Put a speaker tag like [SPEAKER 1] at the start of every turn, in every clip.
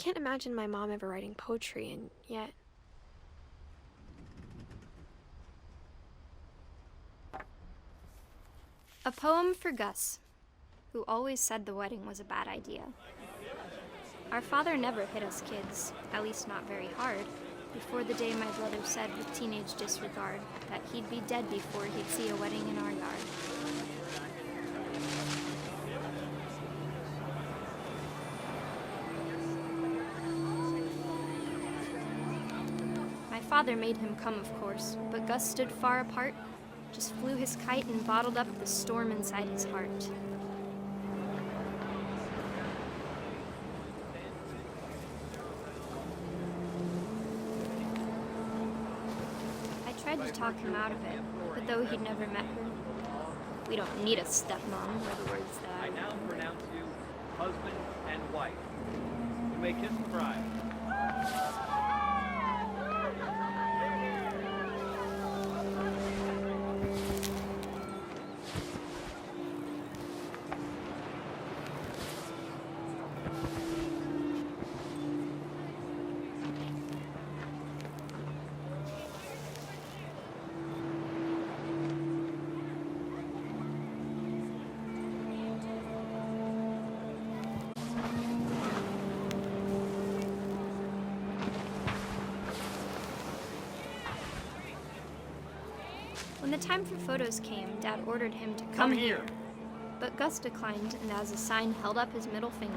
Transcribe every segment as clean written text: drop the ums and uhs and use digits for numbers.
[SPEAKER 1] can't imagine my mom ever writing poetry, and yet...
[SPEAKER 2] A poem for Gus, who always said the wedding was a bad idea. Our father never hit us kids, at least not very hard, before the day my brother said with teenage disregard that he'd be dead before he'd see a wedding in our yard. My father made him come, of course, but Gus stood far apart, just flew his kite and bottled up the storm inside his heart. I tried to talk him out of it, but though he'd never met her, we don't need a stepmom, were the words that
[SPEAKER 3] I now pronounce you husband and wife. You may kiss the bride.
[SPEAKER 2] When the time for photos came, Dad ordered him to come here. But Gus declined, and as a sign held up his middle finger.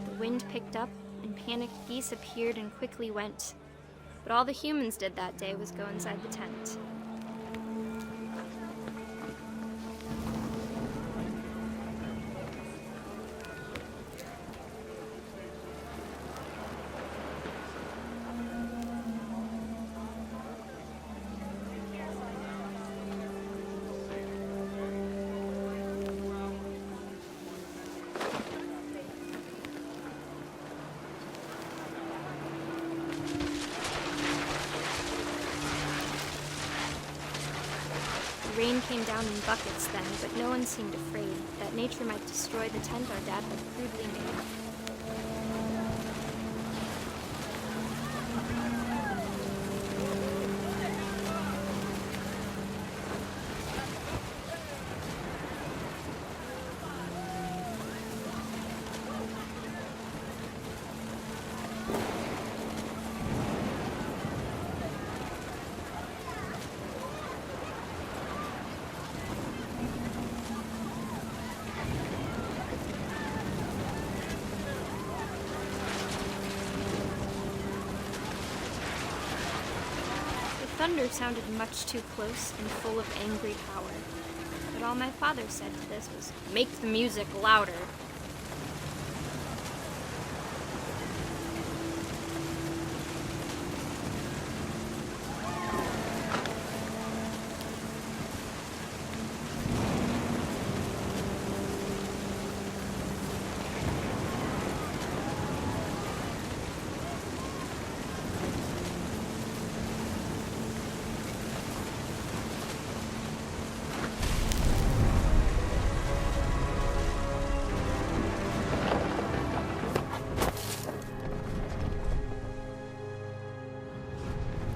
[SPEAKER 2] The wind picked up, and panicked geese appeared and quickly went. But all the humans did that day was go inside the tent. The rain came down in buckets then, but no one seemed afraid that nature might destroy the tent our dad had crudely made. Thunder sounded much too close and full of angry power. But all my father said to this was, "Make the music louder."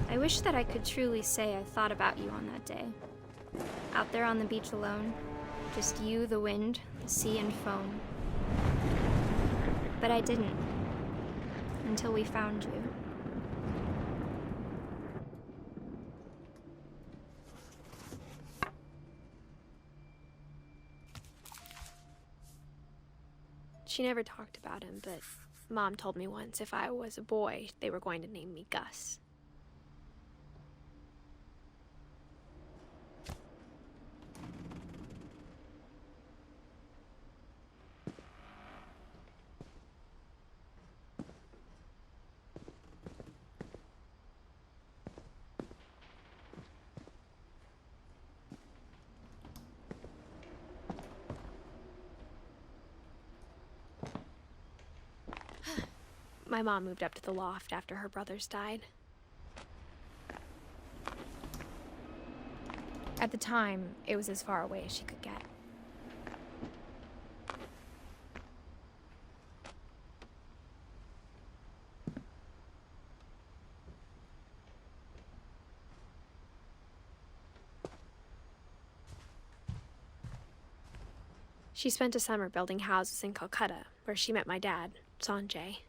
[SPEAKER 2] I wish that I could truly say I thought about you on that day. Out there on the beach alone, just you, the wind, the sea, and foam. But I didn't, until we found you.
[SPEAKER 1] She never talked about him, but Mom told me once if I was a boy, they were going to name me Gus. My mom moved up to the loft after her brothers died.
[SPEAKER 2] At the time, it was as far away as she could get.
[SPEAKER 1] She spent a summer building houses in Calcutta, where she met my dad, Sanjay.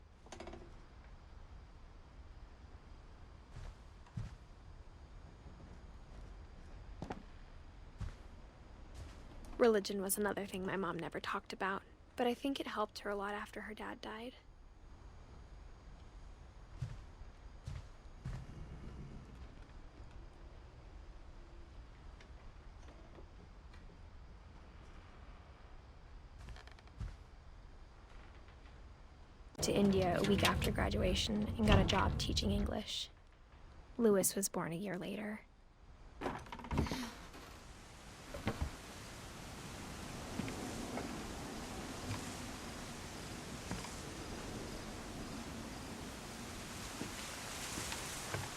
[SPEAKER 1] Religion was another thing my mom never talked about, but I think it helped her a lot after her dad died.
[SPEAKER 2] To India a week after graduation and got a job teaching English. Lewis was born a year later.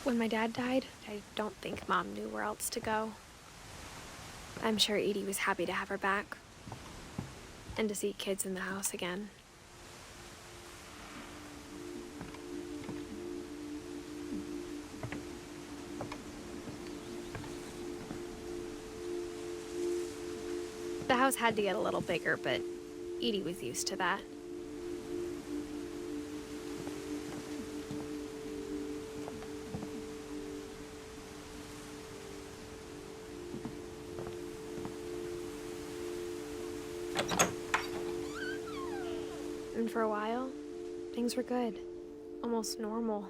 [SPEAKER 1] When my dad died, I don't think Mom knew where else to go. I'm sure Edie was happy to have her back and to see kids in the house again. The house had to get a little bigger, but Edie was used to that. And for a while, things were good, almost normal.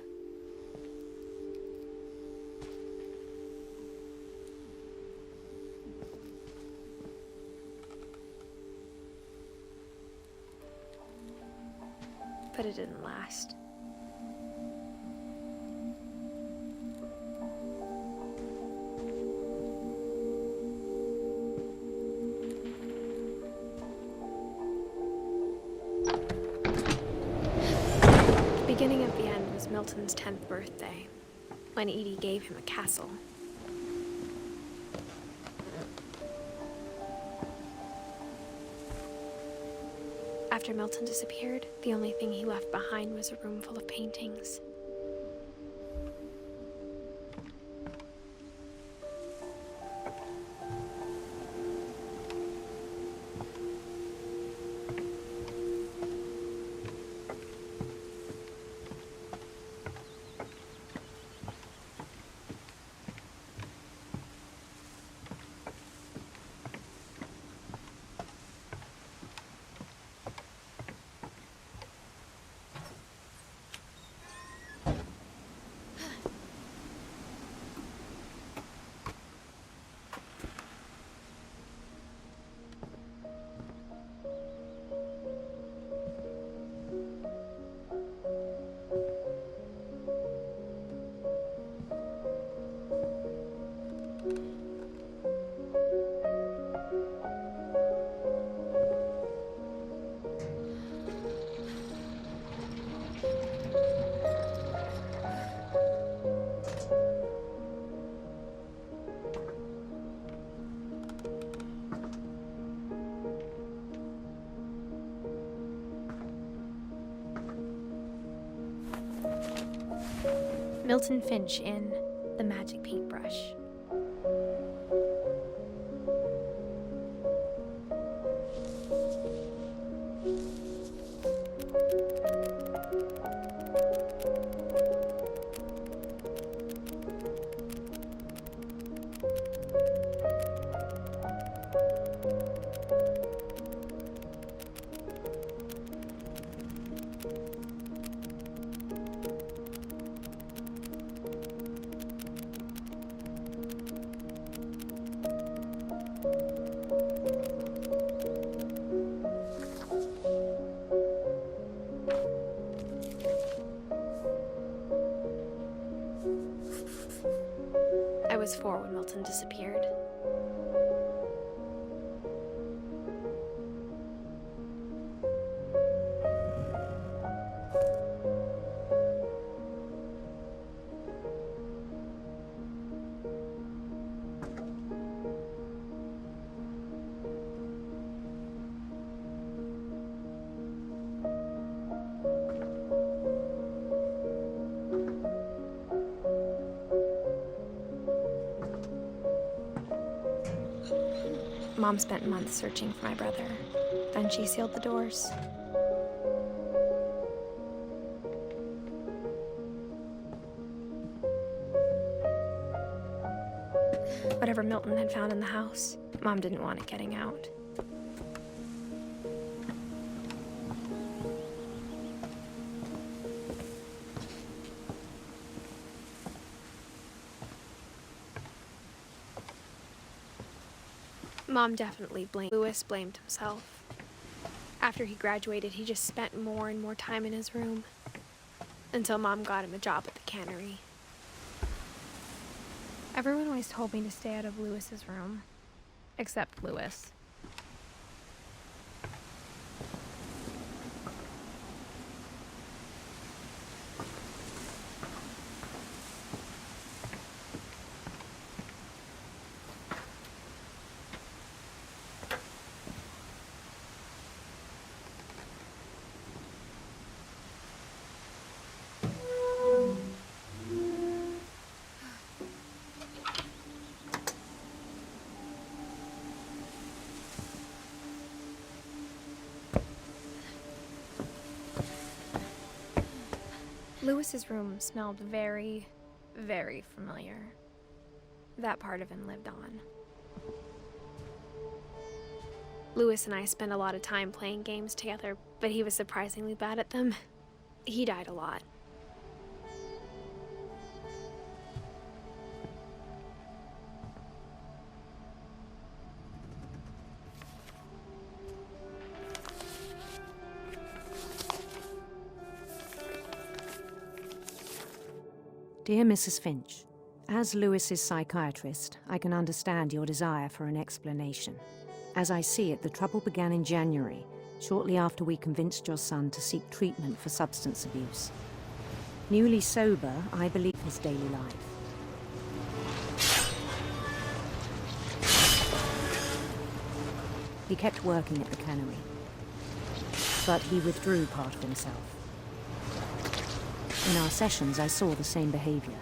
[SPEAKER 1] But it didn't last. The beginning of the end was Milton's 10th birthday, when Edie gave him a castle. After Milton disappeared, the only thing he left behind was a room full of paintings.
[SPEAKER 2] Milton Finch in The Magic Paintbrush.
[SPEAKER 1] I was 4 when Milton disappeared. Mom spent months searching for my brother. Then she sealed the doors. Whatever Milton had found in the house, Mom didn't want it getting out. Mom definitely blamed Lewis blamed himself. After he graduated, he just spent more and more time in his room. Until Mom got him a job at the cannery. Everyone always told me to stay out of Lewis's room. Except Lewis. Lewis's room smelled very, very familiar. That part of him lived on. Lewis and I spent a lot of time playing games together, but he was surprisingly bad at them. He died a lot.
[SPEAKER 4] Dear Mrs. Finch, as Lewis's psychiatrist, I can understand your desire for an explanation. As I see it, the trouble began in January, shortly after we convinced your son to seek treatment for substance abuse. Newly sober, I believe his daily life. He kept working at the cannery, but he withdrew part of himself. In our sessions, I saw the same behavior.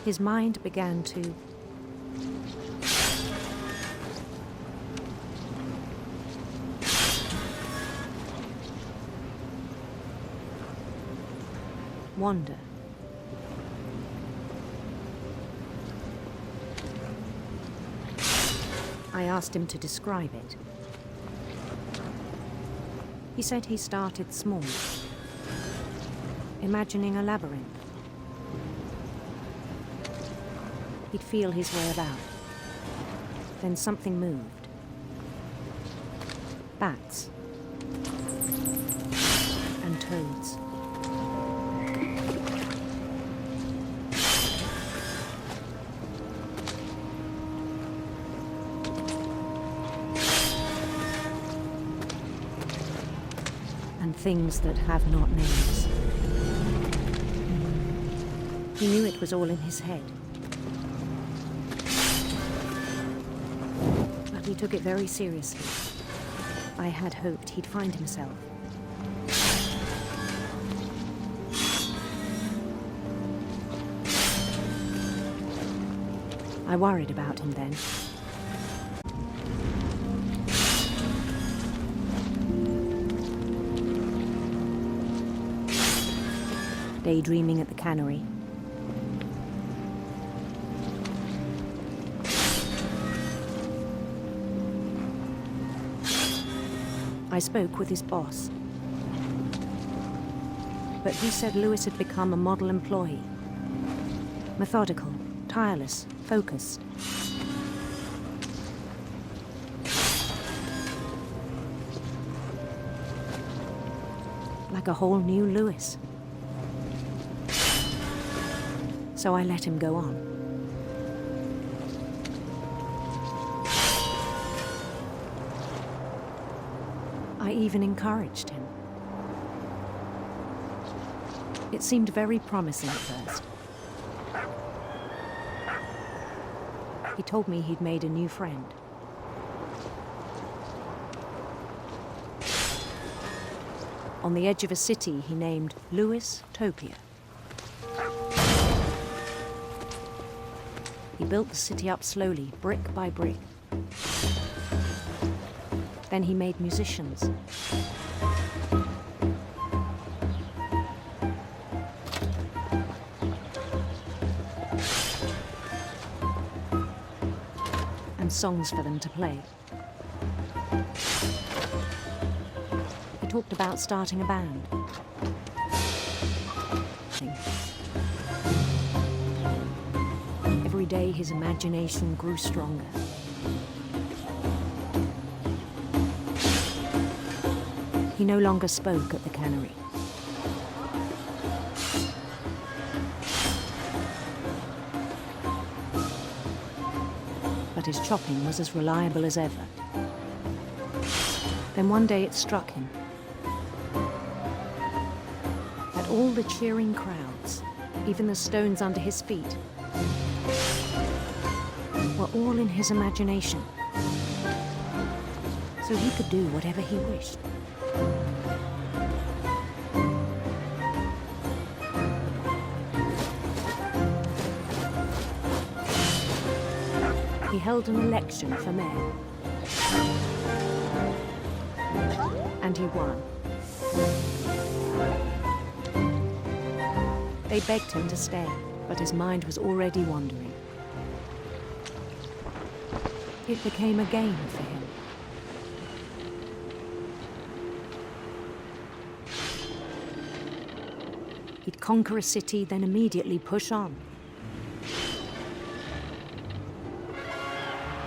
[SPEAKER 4] His mind began to wander. I asked him to describe it. He said he started small, imagining a labyrinth. He'd feel his way about. Then something moved. Bats and toads. And things that have not names. He knew it was all in his head. But he took it very seriously. I had hoped he'd find himself. I worried about him then. Daydreaming at the cannery. I spoke with his boss, but he said Lewis had become a model employee. Methodical, tireless, focused. Like a whole new Lewis. So I let him go on. I even encouraged him. It seemed very promising at first. He told me he'd made a new friend. On the edge of a city he named Lewis Topia. He He built the city up slowly, brick by brick. Then he made musicians. And songs for them to play. He talked about starting a band. Every day his imagination grew stronger. He no longer spoke at the cannery. But his chopping was as reliable as ever. Then one day it struck him that all the cheering crowds, even the stones under his feet, were all in his imagination. So he could do whatever he wished. He held an election for mayor. And he won. They begged him to stay, but his mind was already wandering. It became a game for him. He'd conquer a city, then immediately push on.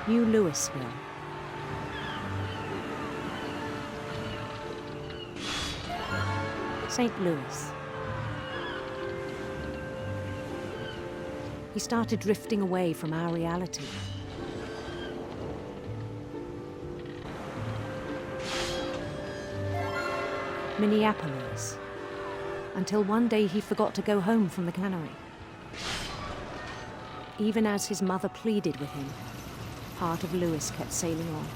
[SPEAKER 4] New Louisville. St. Louis. He started drifting away from our reality. Minneapolis. Until one day he forgot to go home from the cannery. Even as his mother pleaded with him, part of Louis kept sailing on.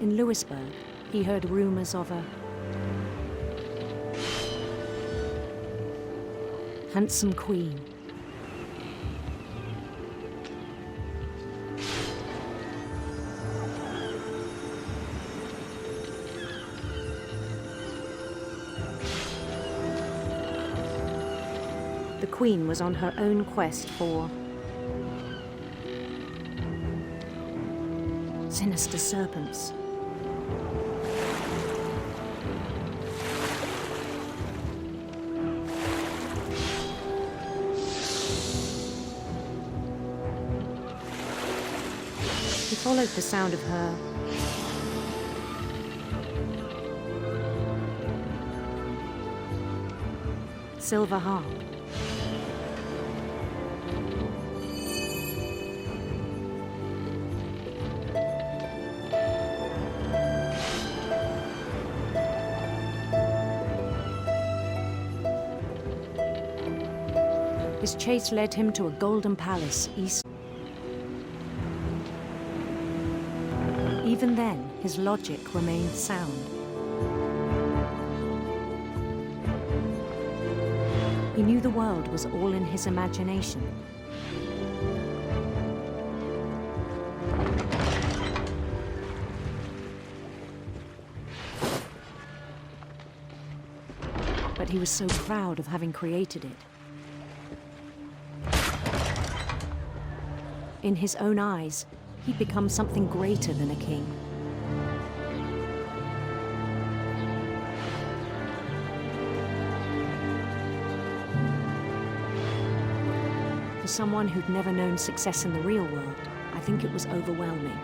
[SPEAKER 4] In Louisburg, he heard rumors of a handsome queen. The queen was on her own quest for sinister serpents. He followed the sound of her silver harp. His chase led him to a golden palace east. Even then, his logic remained sound. He knew the world was all in his imagination. But he was so proud of having created it. In his own eyes, he'd become something greater than a king. For someone who'd never known success in the real world, I think it was overwhelming.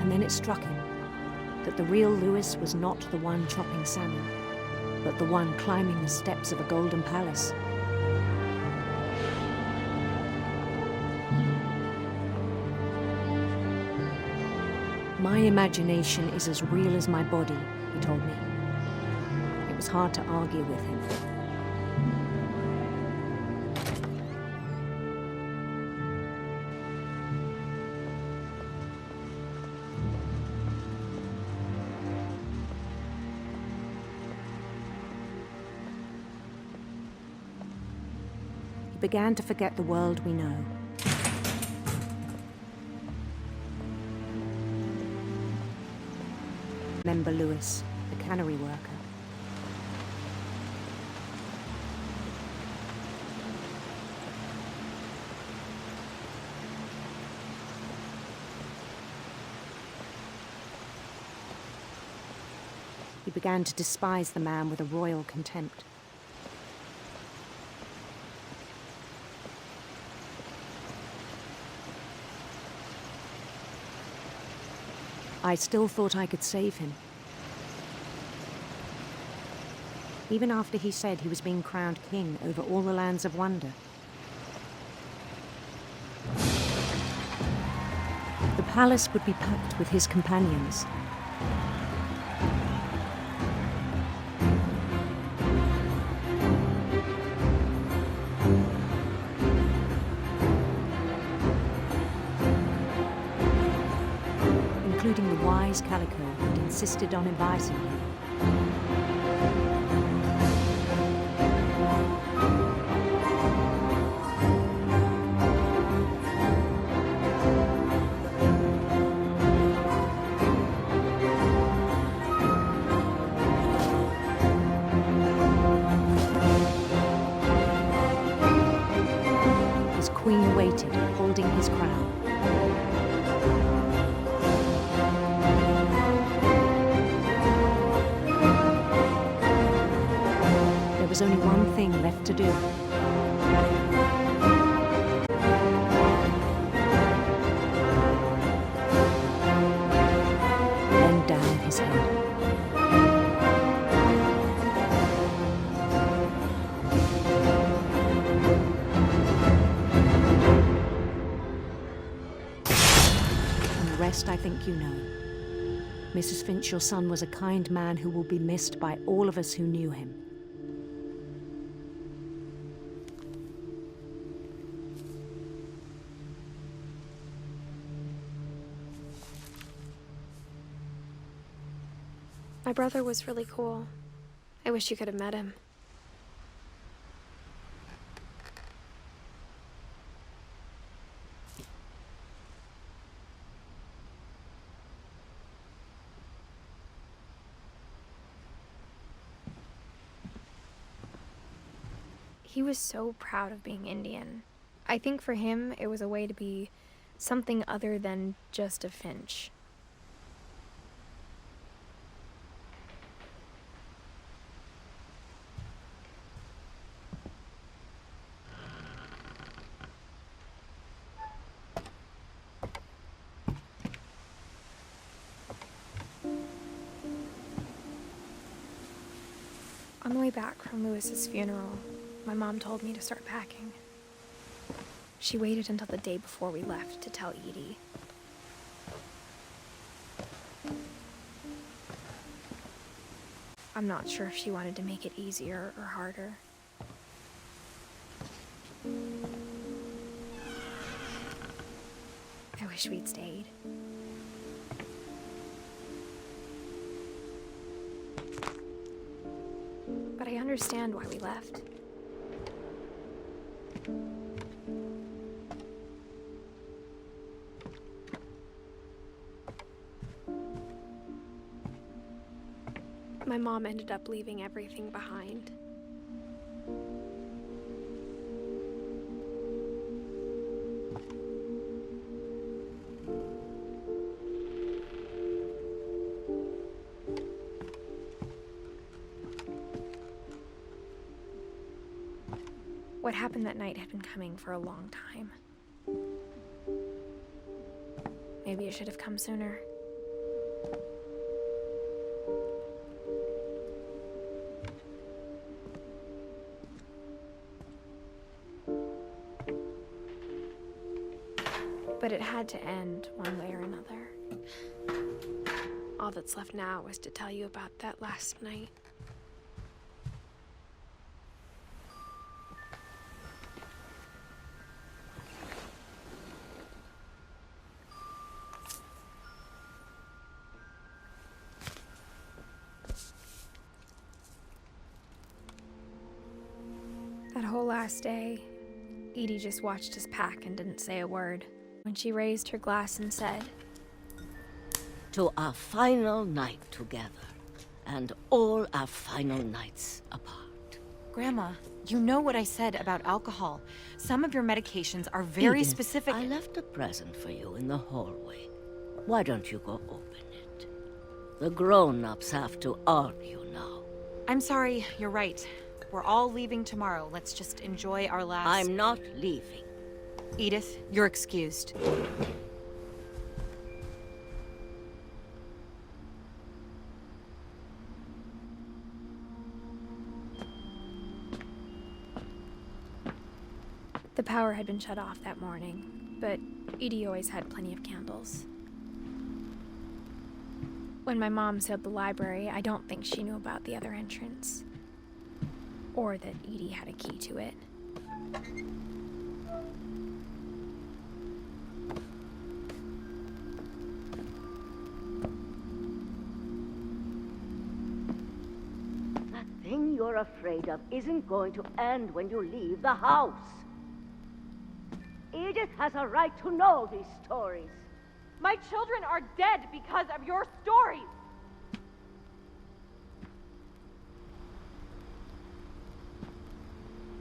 [SPEAKER 4] And then it struck him that the real Louis was not the one chopping salmon, but the one climbing the steps of a golden palace. My imagination is as real as my body, he told me. It was hard to argue with him. He began to forget the world we know. Remember Lewis, the cannery worker. He began to despise the man with a royal contempt. I still thought I could save him. Even after he said he was being crowned king over all the lands of wonder. The palace would be packed with his companions. Including the wise Calico who'd insisted on advising him. His queen waited, holding his crown. There was only one thing left to do. Bend down his head. And the rest I think you know. Mrs. Finch, your son was a kind man who will be missed by all of us who knew him.
[SPEAKER 1] My brother was really cool. I wish you could have met him. He was so proud of being Indian. I think for him, it was a way to be something other than just a Finch. On the way back from Lewis's funeral, my mom told me to start packing. She waited until the day before we left to tell Edie. I'm not sure if she wanted to make it easier or harder. I wish we'd stayed. But I understand why we left. My mom ended up leaving everything behind. What happened that night had been coming for a long time. Maybe it should have come sooner. But it had to end one way or another. All that's left now is to tell you about that last night. That whole last day, Edie just watched us pack and didn't say a word. When she raised her glass and said,
[SPEAKER 5] "To our final night together, and all our final nights apart."
[SPEAKER 6] Grandma, you know what I said about alcohol. Some of your medications are very
[SPEAKER 5] Edith,
[SPEAKER 6] specific.
[SPEAKER 5] I left a present for you in the hallway. Why don't you go open it? The grown-ups have to argue now.
[SPEAKER 6] I'm sorry, you're right. We're all leaving tomorrow. Let's just enjoy our last...
[SPEAKER 5] I'm not leaving.
[SPEAKER 6] Edith, you're excused.
[SPEAKER 1] the power had been shut off that morning, but Edie always had plenty of candles. When my mom sealed the library, I don't think she knew about the other entrance. Or that Edie had a key to it.
[SPEAKER 5] That thing you're afraid of isn't going to end when you leave the house. Edith has a right to know these stories.
[SPEAKER 7] My children are dead because of your stories!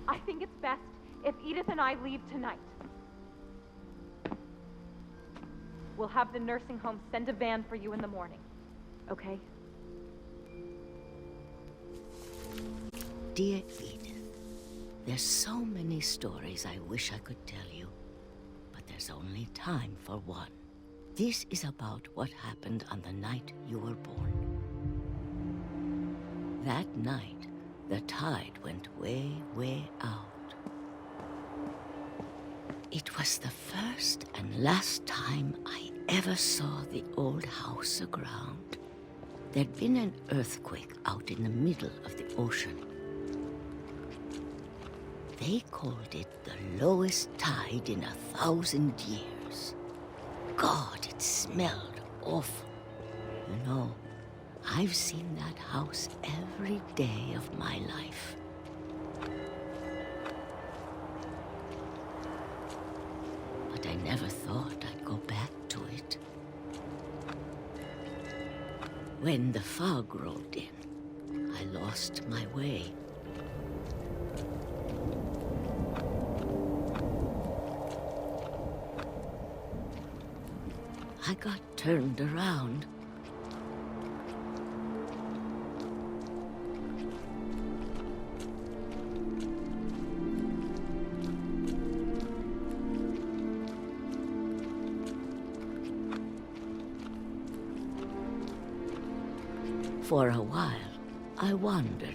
[SPEAKER 7] I think it's best if Edith and I leave tonight. We'll have the nursing home send a van for you in the morning, okay?
[SPEAKER 5] Dear Edith, there's so many stories I wish I could tell you, but there's only time for one. This is about what happened on the night you were born. That night, the tide went way, way out. It was the first and last time I ever saw the old house aground. There'd been an earthquake out in the middle of the ocean. They called it the lowest tide in 1,000 years. God, it smelled awful. You know, I've seen that house every day of my life. But I never thought I'd go back to it. When the fog rolled in, I lost my way. I got turned around. For a while, I wandered.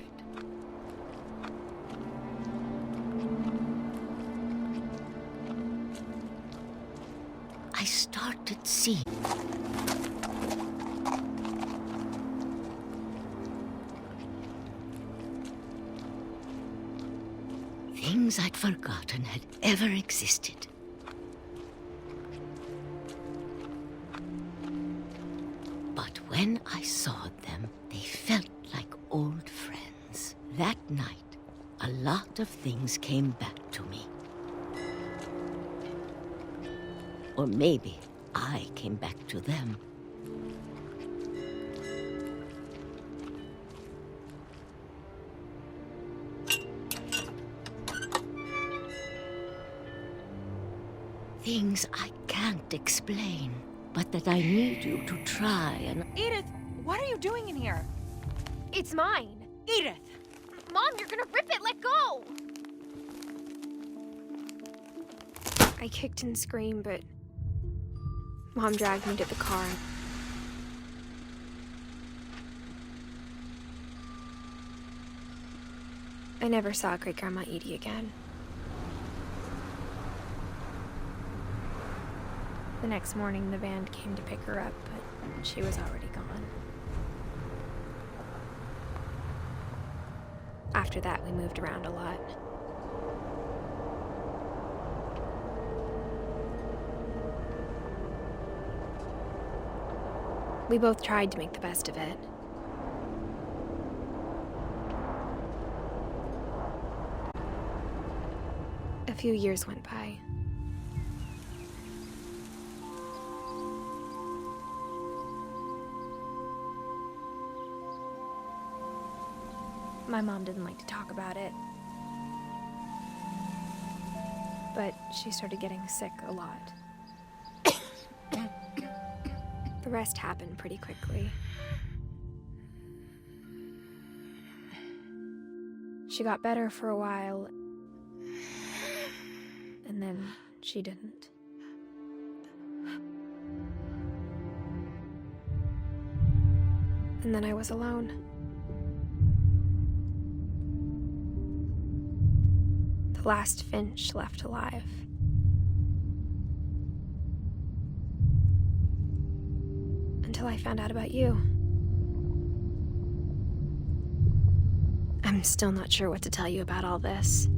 [SPEAKER 5] I started seeing. Things I'd forgotten had ever existed. But when I saw them, they felt like old friends. That night, a lot of things came back to me. Or maybe I came back to them. Things I can't explain, but that I need you to try and...
[SPEAKER 6] Edith, what are you doing in here?
[SPEAKER 1] It's mine!
[SPEAKER 6] Edith!
[SPEAKER 1] Mom, you're gonna rip it! Let go! I kicked and screamed, but Mom dragged me to the car. I never saw Great-Grandma Edie again. The next morning, the van came to pick her up, but she was already gone. After that, we moved around a lot. We both tried to make the best of it. few years went by. My mom didn't like to talk about it. But she started getting sick a lot. The rest happened pretty quickly. She got better for a while, and then she didn't. And then I was alone. The last Finch left alive. Until I found out about you. I'm still not sure what to tell you about all this.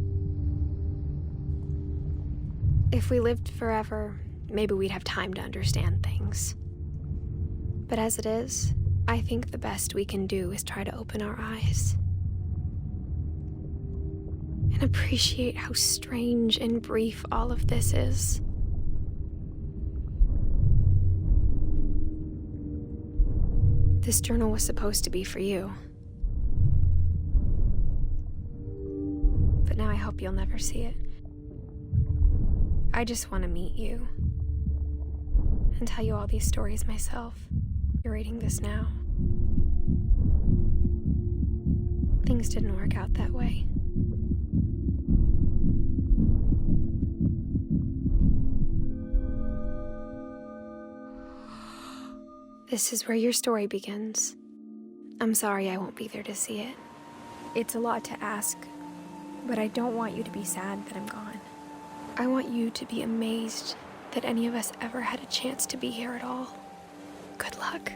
[SPEAKER 1] If we lived forever, maybe we'd have time to understand things. But as it is, I think the best we can do is try to open our eyes. And appreciate how strange and brief all of this is. This journal was supposed to be for you. But now I hope you'll never see it. I just want to meet you. And tell you all these stories myself. You're reading this now. Things didn't work out that way. This is where your story begins. I'm sorry I won't be there to see it. It's a lot to ask, but I don't want you to be sad that I'm gone. I want you to be amazed that any of us ever had a chance to be here at all. Good luck.